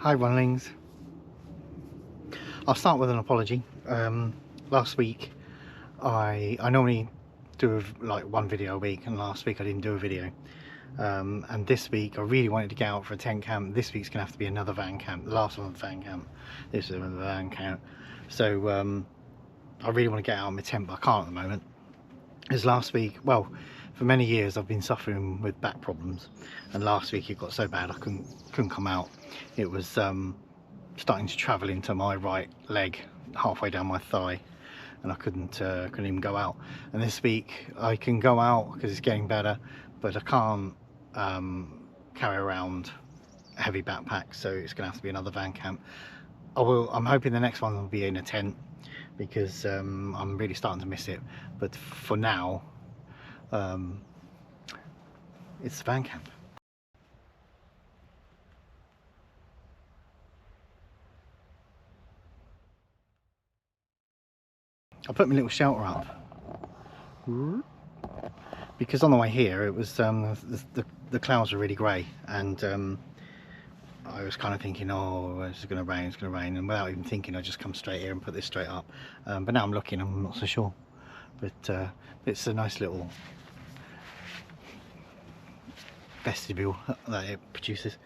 Hi Runlings. I'll start with an apology. Last week I normally do like one video a week, and last week I didn't do a video. And this week I really wanted to get out for a tent camp. This week's gonna have to be another van camp. The last one was van camp. This is another van camp. So I really want to get out of my tent, but I can't at the moment. As last week, well, for many years I've been suffering with back problems, and last week it got so bad I couldn't come out. It was starting to travel into my right leg, halfway down my thigh, and I couldn't even go out. And this week I can go out because it's getting better, but I can't carry around a heavy backpack, so it's gonna have to be another van camp. I'm hoping the next one will be in a tent, because I'm really starting to miss it. But for now, it's the van camp. I put my little shelter up because on the way here it was the clouds were really grey, and I was kind of thinking, oh, it's going to rain, and without even thinking I just come straight here and put this straight up. But now I'm looking, I'm not so sure, but it's a nice little vestibule that it produces.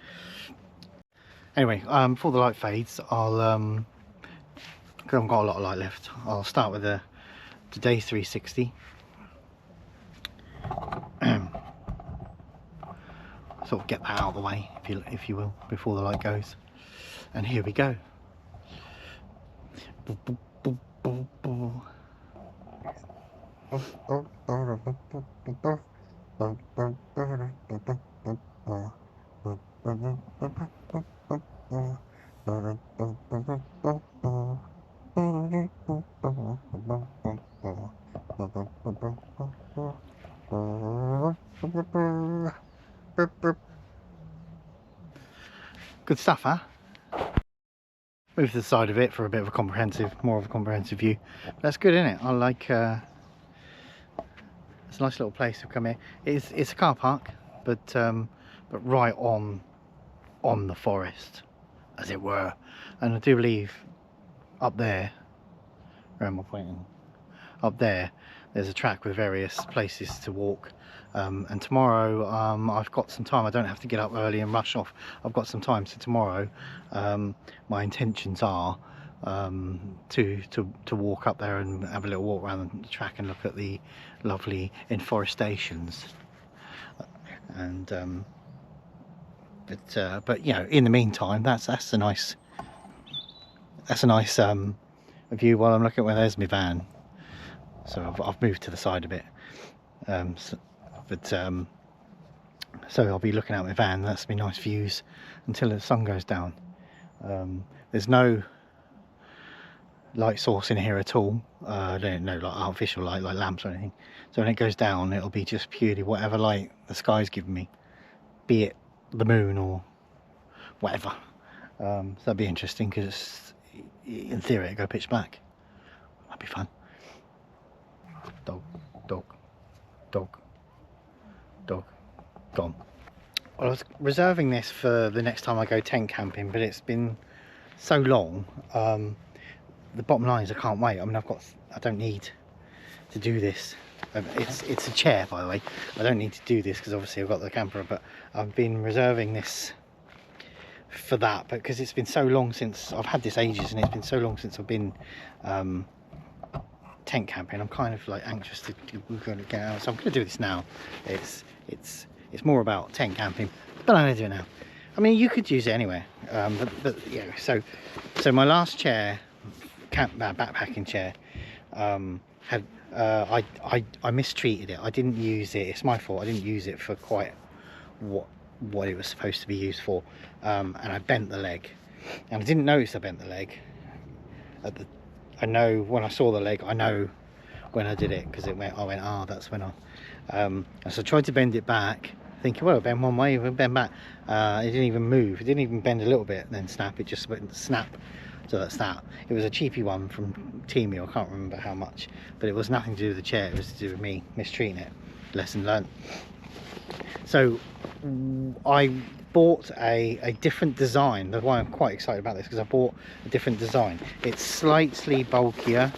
Anyway, before the light fades, I'll I haven't got a lot of light left. I'll start with the Day 360. Sort of get that out of the way, if you will, before the light goes. And here we go. Good stuff, huh? Move to the side of it for a bit of a more of a comprehensive view. That's good, isn't it? I like. It's a nice little place to come here. It's a car park, but right on the forest, as it were. And I do believe up there, where am I pointing? Up there's a track with various places to walk. And tomorrow I've got some time. I don't have to get up early and rush off. I've got some time, so tomorrow my intentions are to walk up there and have a little walk around the track and look at the lovely enforestations. And but you know, in the meantime, that's a nice view while I'm looking at where there's my van. So I've moved to the side a bit, so I'll be looking out my van. That's my nice views until the sun goes down. There's no light source in here at all. No like artificial light, like lamps or anything. So when it goes down, it'll be just purely whatever light the sky's giving me, be it the moon or whatever. So that'd be interesting, because in theory it'd go pitch black. That'd be fun. Dog, gone. Well, I was reserving this for the next time I go tent camping, but it's been so long. The bottom line is I can't wait. I mean, I don't need to do this. It's a chair, by the way. I don't need to do this because obviously I've got the camper, but I've been reserving this for that because it's been so long since I've had this ages, and it's been so long since I've been tent camping. I'm kind of like anxious to get out, so I'm going to do this now. It's more about tent camping, but I'm going to do it now. I mean, you could use it anywhere, but yeah. So my last chair, backpacking chair, had I mistreated it. I didn't use it. It's my fault. I didn't use it for quite what it was supposed to be used for, and I bent the leg, and I didn't notice I bent the leg. I know when I saw the leg, I know when I did it, because I went, ah, that's when and so I tried to bend it back, thinking, well, it'll bend one way, it'll bend back. It didn't even move. It didn't even bend a little bit, then snap. It just went snap. So that's that. It was a cheapy one from Temu. I can't remember how much, but it was nothing to do with the chair. It was to do with me mistreating it. lesson learned. So I bought a different design. That's why I'm quite excited about this, because I bought a different design. It's slightly bulkier,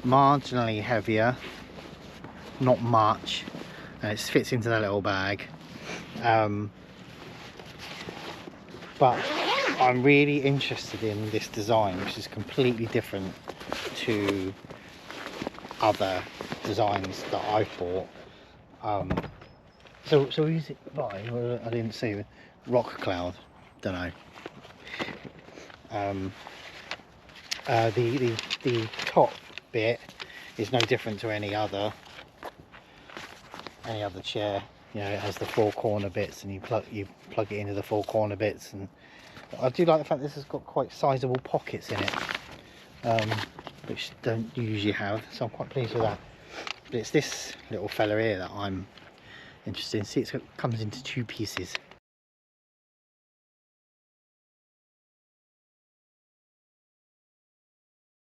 marginally heavier, not much, and it fits into that little bag. But I'm really interested in this design, which is completely different to other designs that I've bought. So who's it by? Well, I didn't see. Rock Cloud, don't know. The top bit is no different to any other chair. You know, it has the four corner bits, and you plug it into the four corner bits. And I do like the fact this has got quite sizable pockets in it, which don't usually have. So I'm quite pleased with that. But it's this little fella here that I'm interested in. See, it comes into two pieces.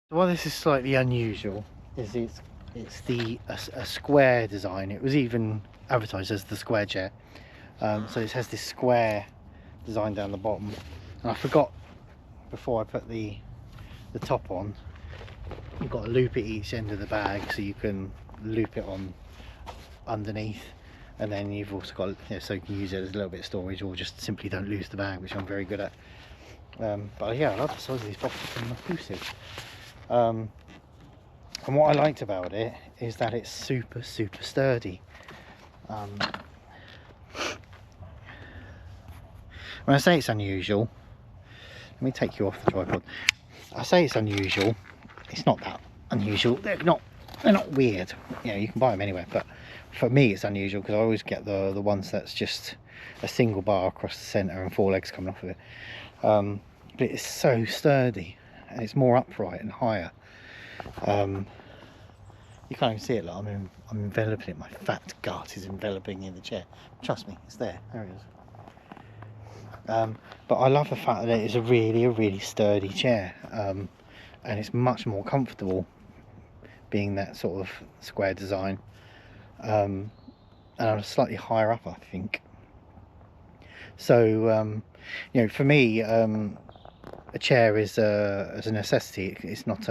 While this is slightly unusual, is it's a square design. It was even advertised as the square chair. So it has this square design down the bottom, and I forgot before I put the top on, you've got a loop at each end of the bag, so you can loop it on underneath, and then you've also got, you know, so you can use it as a little bit of storage, or just simply don't lose the bag, which I'm very good at. But yeah, I love the size of these boxes from Makusiv. And what I liked about it is that it's super sturdy. When I say it's unusual, let me take you off the tripod. I say it's unusual, it's not that unusual. They're not weird, you know, you can buy them anywhere, but for me it's unusual because I always get the ones that's just a single bar across the center and four legs coming off of it. But it's so sturdy, and it's more upright and higher. You can't even see it, like I'm enveloping it. My fat gut is enveloping in the chair. Trust me, it's there. There it is. But I love the fact that it is a really sturdy chair, and it's much more comfortable being that sort of square design, and I'm slightly higher up, I think. So you know, for me, a chair is a necessity. It's not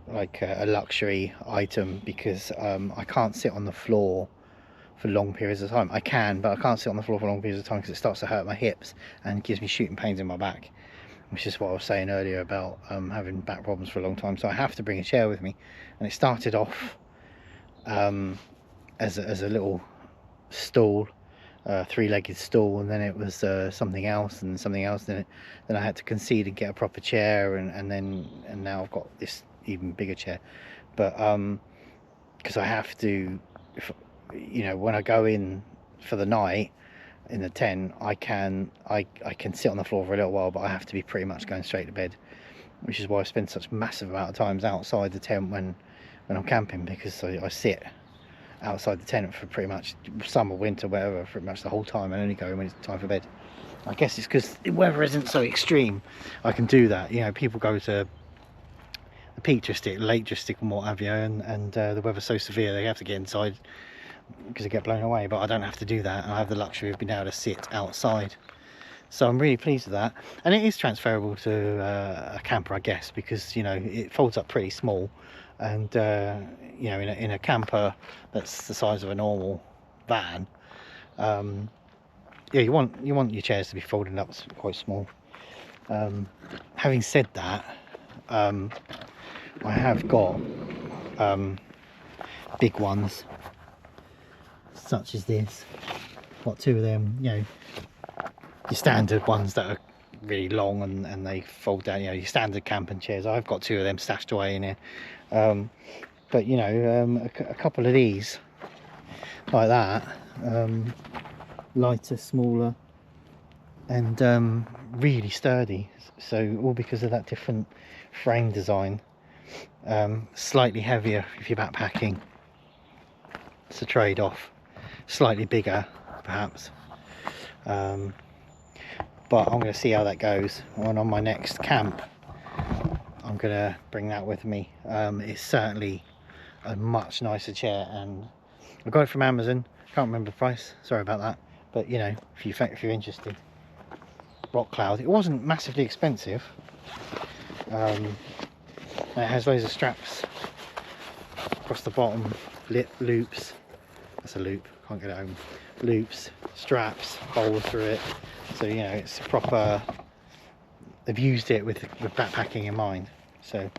like a luxury item, because I can't sit on the floor for long periods of time. I can, but I can't sit on the floor for long periods of time because it starts to hurt my hips and gives me shooting pains in my back, which is what I was saying earlier about having back problems for a long time. So I have to bring a chair with me, and it started off as a little stool, three-legged stool, and then it was something else and something else. Then I had to concede and get a proper chair, and now I've got this even bigger chair. But because I have to, you know, when I go in for the night in the tent, I can sit on the floor for a little while, but I have to be pretty much going straight to bed, which is why I spend such massive amount of times outside the tent when I'm camping, because I sit outside the tent for pretty much summer, winter, whatever, pretty much the whole time, and only go in when it's time for bed. I guess it's because the weather isn't so extreme. I can do that. You know, people go to the Peak District, Lake District and what have you, and the weather's so severe they have to get inside because they get blown away. But I don't have to do that, and I have the luxury of being able to sit outside. So I'm really pleased with that, and it is transferable to a camper, I guess, because, you know, it folds up pretty small, and you know, in a camper that's the size of a normal van, yeah, you want your chairs to be folded up quite small. Having said that, I have got big ones such as this. Got two of them, you know, your standard ones that are really long and they fold down, you know, your standard camping chairs. I've got two of them stashed away in here, but you know, a couple of these like that, lighter, smaller, and really sturdy. So all because of that different frame design. Slightly heavier if you're backpacking, it's a trade-off. Slightly bigger perhaps, but I'm going to see how that goes. When on my next camp, I'm going to bring that with me. It's certainly a much nicer chair, and I got it from Amazon. Can't remember the price. Sorry about that. But you know, if you're interested, Rock Cloud. It wasn't massively expensive. It has loads of straps across the bottom, loops. That's a loop. Can't get it home. Loops, straps, holes through it. So you know, it's proper. They've used it with backpacking in mind. So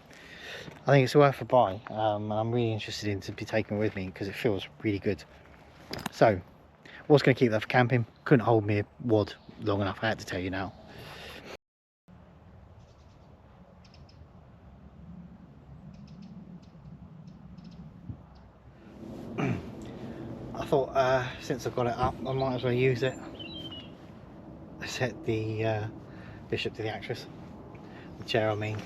I think it's worth a buy. And I'm really interested in to be taken with me because it feels really good. So, was going to keep that for camping. Couldn't hold me a wad long enough. I had to tell you now. I thought since I've got it up, I might as well use it. I set the bishop to the actress. The chair, I mean.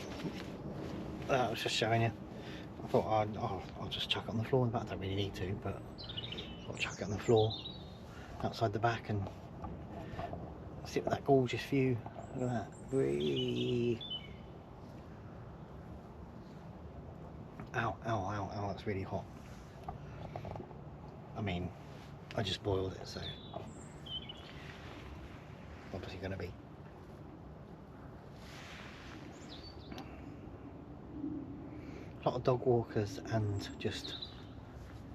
I was just showing you. I thought I'll just chuck it on the floor. But I don't really need to, but I'll chuck it on the floor outside the back and sit with that gorgeous view. Look at that. Whee. Ow, ow, ow, ow, that's really hot. I mean, I just boiled it, so obviously going to be. A lot of dog walkers and just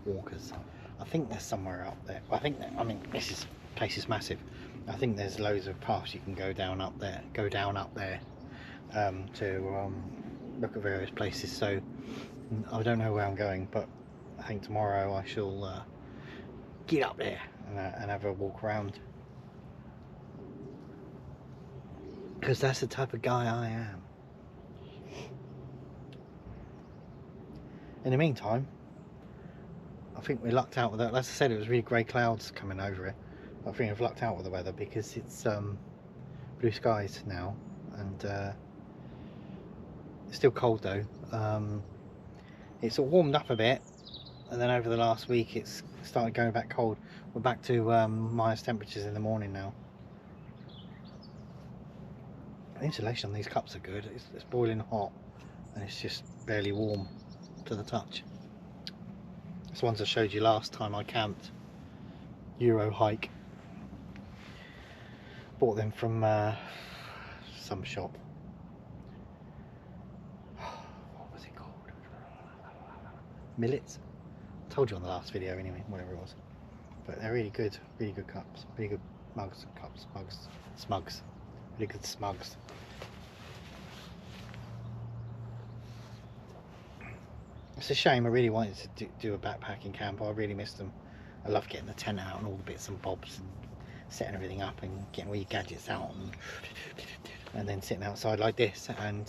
walkers. I think there's somewhere up there. I think I mean, this place is massive. I think there's loads of paths you can go down up there. To look at various places. So I don't know where I'm going, but I think tomorrow I shall get up there and have a walk around, because that's the type of guy I am. In the meantime, I think we lucked out with that. As I said, it was really grey clouds coming over it. I think I've lucked out with the weather because it's blue skies now, and it's still cold though. It's warmed up a bit, and then over the last week it's started going back cold. We're back to minus temperatures in the morning now. The insulation on these cups are good. It's boiling hot and it's just barely warm to the touch. It's the ones I showed you last time I camped. Euro Hike. Bought them from some shop. What was it called? Millets? I told you on the last video anyway, whatever it was. But they're really good cups, really good mugs, smugs, really good smugs. It's a shame. I really wanted to do a backpacking camp. I really missed them. I love getting the tent out and all the bits and bobs and setting everything up and getting all your gadgets out and then sitting outside like this and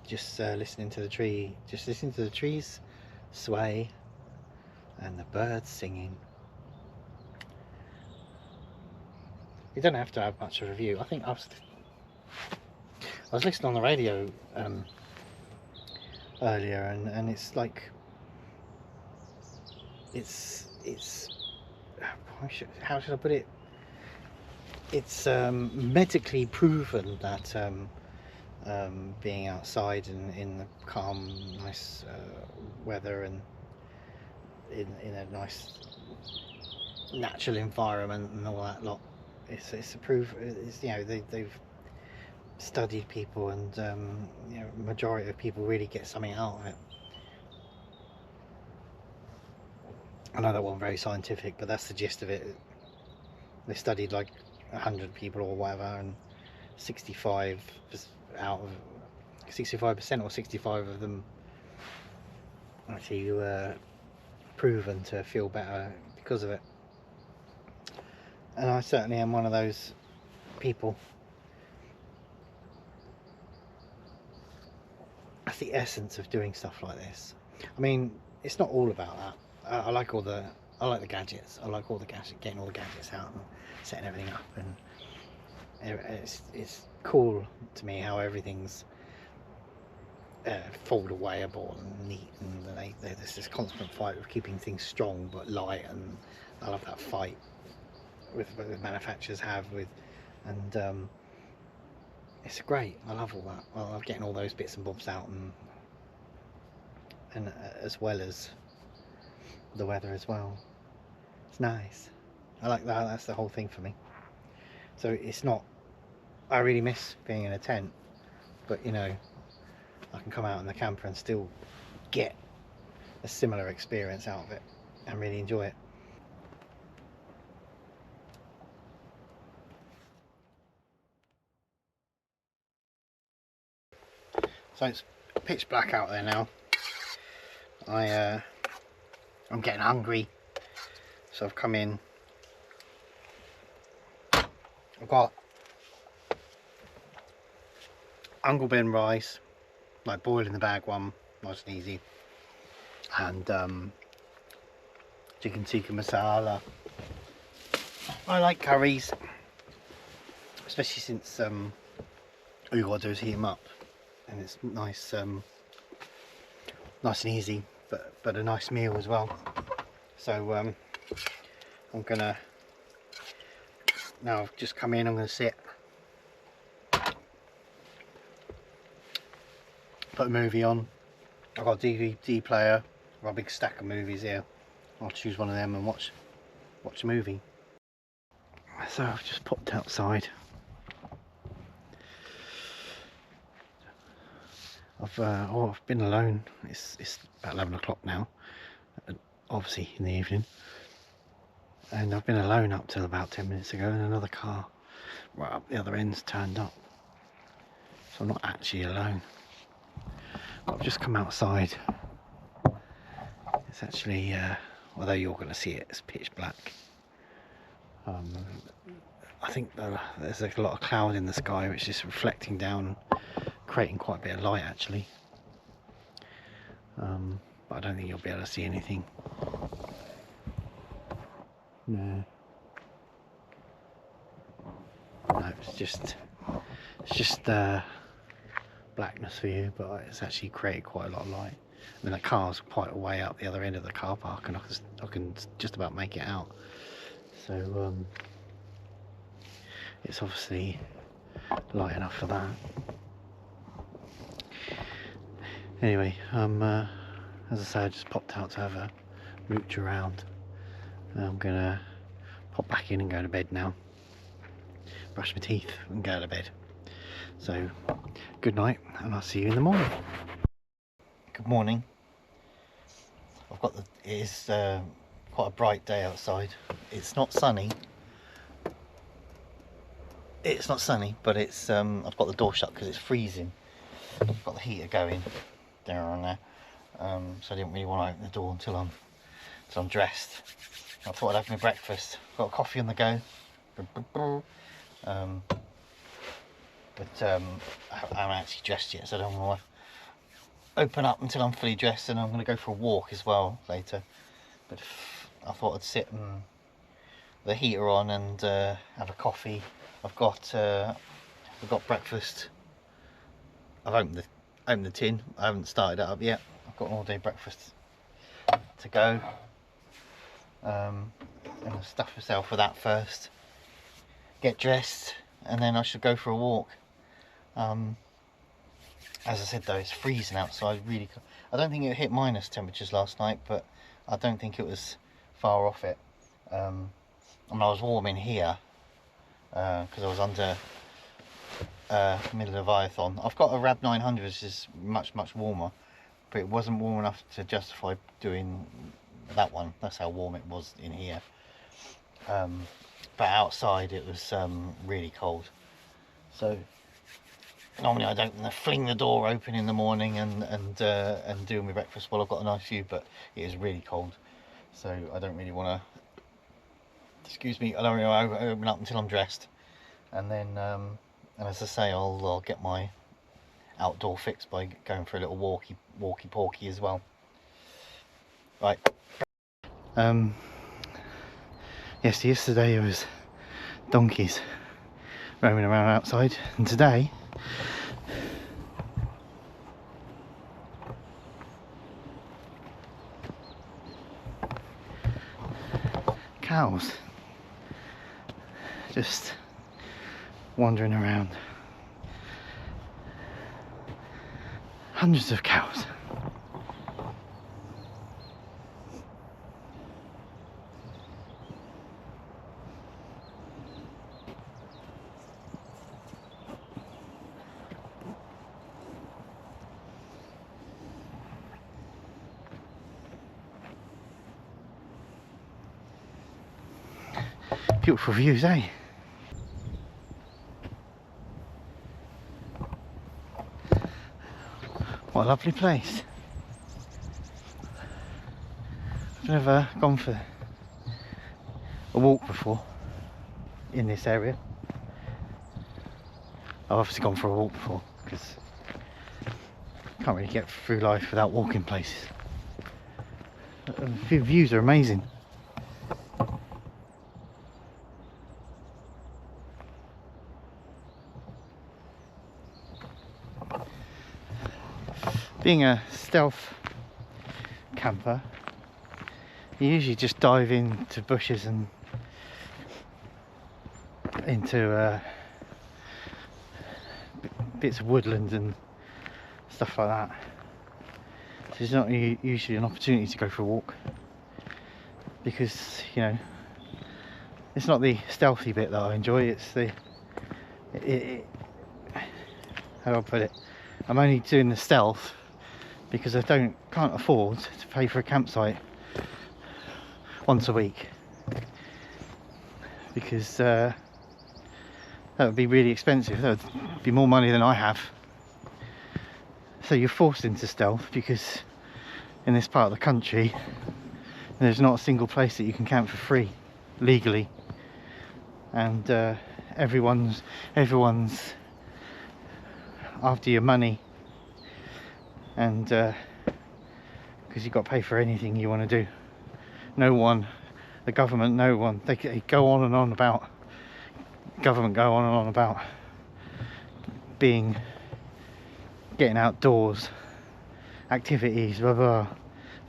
just listening to the trees sway and the birds singing. You don't have to have much of a view. I think I was listening on the radio earlier, and it's like it's how should I put it? It's medically proven that being outside in the calm, nice weather and in a nice natural environment and all that lot, it's a proof. It's, you know, they've studied people, and you know, majority of people really get something out of it. I know that wasn't very scientific, but that's the gist of it. They studied like 100 people or whatever, and 65 out of 65% or 65 of them actually were proven to feel better because of it. And I certainly am one of those people. That's the essence of doing stuff like this. I mean, it's not all about that. I like the gadgets. I like getting all the gadgets out and setting everything up, and it's cool to me how everything's fold-awayable and neat, and there's this constant fight of keeping things strong but light, and I love that fight with the manufacturers have with, and it's great. I love all that. I love getting all those bits and bobs out, and as well as the weather as well. It's nice. I like that. That's the whole thing for me. So it's not, I really miss being in a tent, but you know, I can come out in the camper and still get a similar experience out of it and really enjoy it. So it's pitch black out there now. I'm getting hungry, so I've come in. I've got Uncle Ben rice, like boiled in the bag one, nice and easy, and chicken tikka masala. I like curries, especially since all you gotta do is heat them up, and it's nice, nice and easy, but a nice meal as well. So I'm gonna, now I've just come in, I'm gonna sit, put a movie on. I've got a DVD player, I've got a big stack of movies here. I'll choose one of them and watch a movie. So I've just popped outside. I've been alone. It's about 11 o'clock now, obviously in the evening, and I've been alone up till about 10 minutes ago, and another car right up the other end's turned up, so I'm not actually alone. I've just come outside. It's actually, although you're going to see it, it's pitch black. I think there's a lot of cloud in the sky which is reflecting down, creating quite a bit of light actually, but I don't think you'll be able to see anything. No, it's just blackness for you, but it's actually created quite a lot of light. I mean, the car's quite a way out the other end of the car park, and I can just about make it out. So it's obviously light enough for that. Anyway, as I say, I just popped out to have a mooch around. I'm gonna pop back in and go to bed now. Brush my teeth and go to bed. So, good night, and I'll see you in the morning. Good morning. It is quite a bright day outside. It's not sunny. But it's I've got the door shut because it's freezing. I've got the heater going there and there, so I didn't really want to open the door until I'm dressed. I thought I'd have my breakfast. Got a coffee on the go. But I haven't actually dressed yet, so I don't want to open up until I'm fully dressed, and I'm going to go for a walk as well later. But I thought I'd sit and the heater on and have a coffee. I've got breakfast. I've opened the tin. I haven't started it up yet. I've got an all-day breakfast to go. And I'll stuff myself with that first. Get dressed, and then I should go for a walk. As I said though, it's freezing outside. I don't think it hit minus temperatures last night, but I don't think it was far off it. I mean, I was warm in here because I was under mid-Leviathan. I've got a Rab 900, which is much warmer, but it wasn't warm enough to justify doing that one. That's how warm it was in here. But outside it was really cold. So normally I don't fling the door open in the morning and do my breakfast while I've got a nice view, but it is really cold, so I don't really want to. Excuse me, I don't really want to open up until I'm dressed, and then and as I say, I'll get my outdoor fix by going for a little walkie porky as well. Right. Yes, yesterday it was donkeys roaming around outside, and today cows just wandering around. Hundreds of cows. Beautiful views, eh? What a lovely place. I've never gone for a walk before in this area. I've obviously gone for a walk before because I can't really get through life without walking places. The views are amazing. Being a stealth camper, you usually just dive into bushes and into bits of woodland and stuff like that. So there's not usually an opportunity to go for a walk because, you know, it's not the stealthy bit that I enjoy, it's the how do I put it, I'm only doing the stealth because I can't afford to pay for a campsite once a week, because that would be really expensive. That would be more money than I have. So you're forced into stealth because in this part of the country there's not a single place that you can camp for free legally, and everyone's after your money, and because you've got to pay for anything you want to do. No one, the government, no one, they go on and on about getting outdoors, activities, blah blah.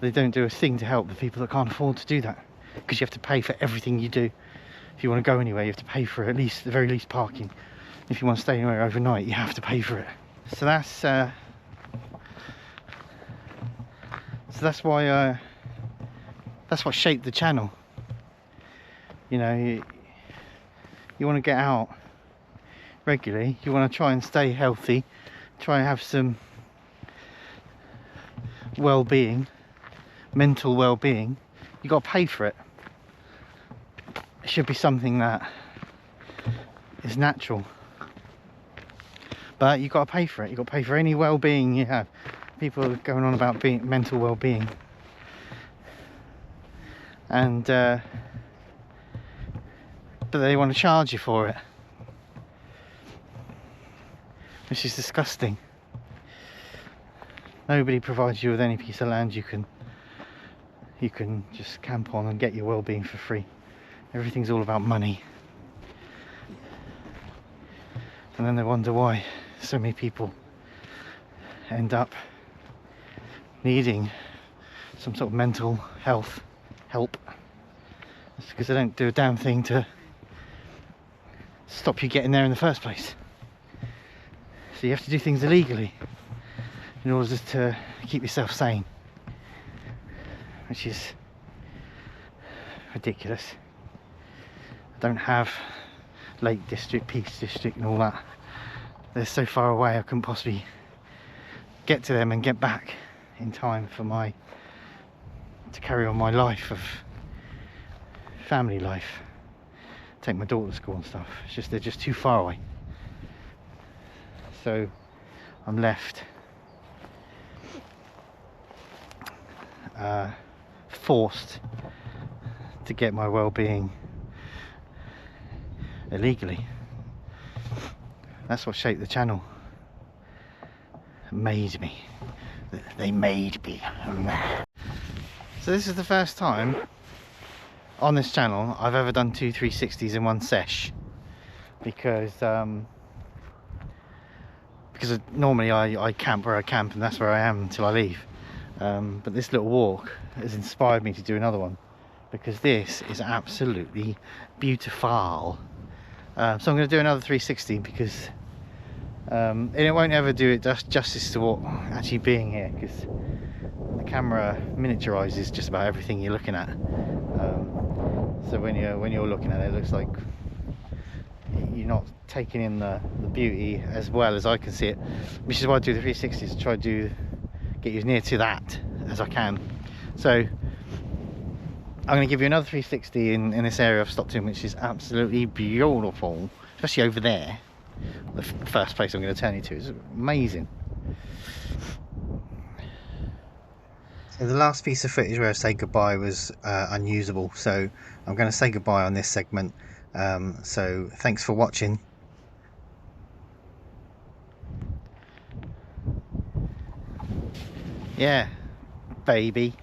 They don't do a thing to help the people that can't afford to do that, because you have to pay for everything you do. If you want to go anywhere, you have to pay for at least, the very least, parking. If you want to stay anywhere overnight, you have to pay for it. So that's why that's what shaped the channel. You know, you want to get out regularly, you want to try and stay healthy, try and have some well-being, mental well-being. You got to pay for it. It should be something that is natural, but you got to pay for it. You got to pay for any well-being you have. People are going on about mental well-being, and but they want to charge you for it, which is disgusting. Nobody provides you with any piece of land you can just camp on and get your well-being for free. Everything's all about money, and then they wonder why so many people end up needing some sort of mental health help. It's because they don't do a damn thing to stop you getting there in the first place. So you have to do things illegally in order just to keep yourself sane, which is ridiculous. I don't have Lake District, Peace District and all that. They're so far away, I couldn't possibly get to them and get back in time for to carry on my life of family life, take my daughter to school and stuff. It's just, they're just too far away. So I'm left forced to get my well-being illegally. That's what shaped the channel. Made me. They made me. So this is the first time on this channel I've ever done 2 360s in one sesh, because normally I camp where I camp and that's where I am until I leave, but this little walk has inspired me to do another one, because this is absolutely beautiful. So I'm going to do another 360, because and it won't ever do it justice to what actually being here, because the camera miniaturizes just about everything you're looking at. So when you're looking at it, it looks like you're not taking in the beauty as well as I can see it, which is why I do the 360s, to try to get you as near to that as I can. So I'm going to give you another 360 in this area I've stopped in, which is absolutely beautiful, especially over there. The first place I'm going to turn you to is amazing. So the last piece of footage where I say goodbye was unusable, so I'm going to say goodbye on this segment. So thanks for watching. Yeah, baby.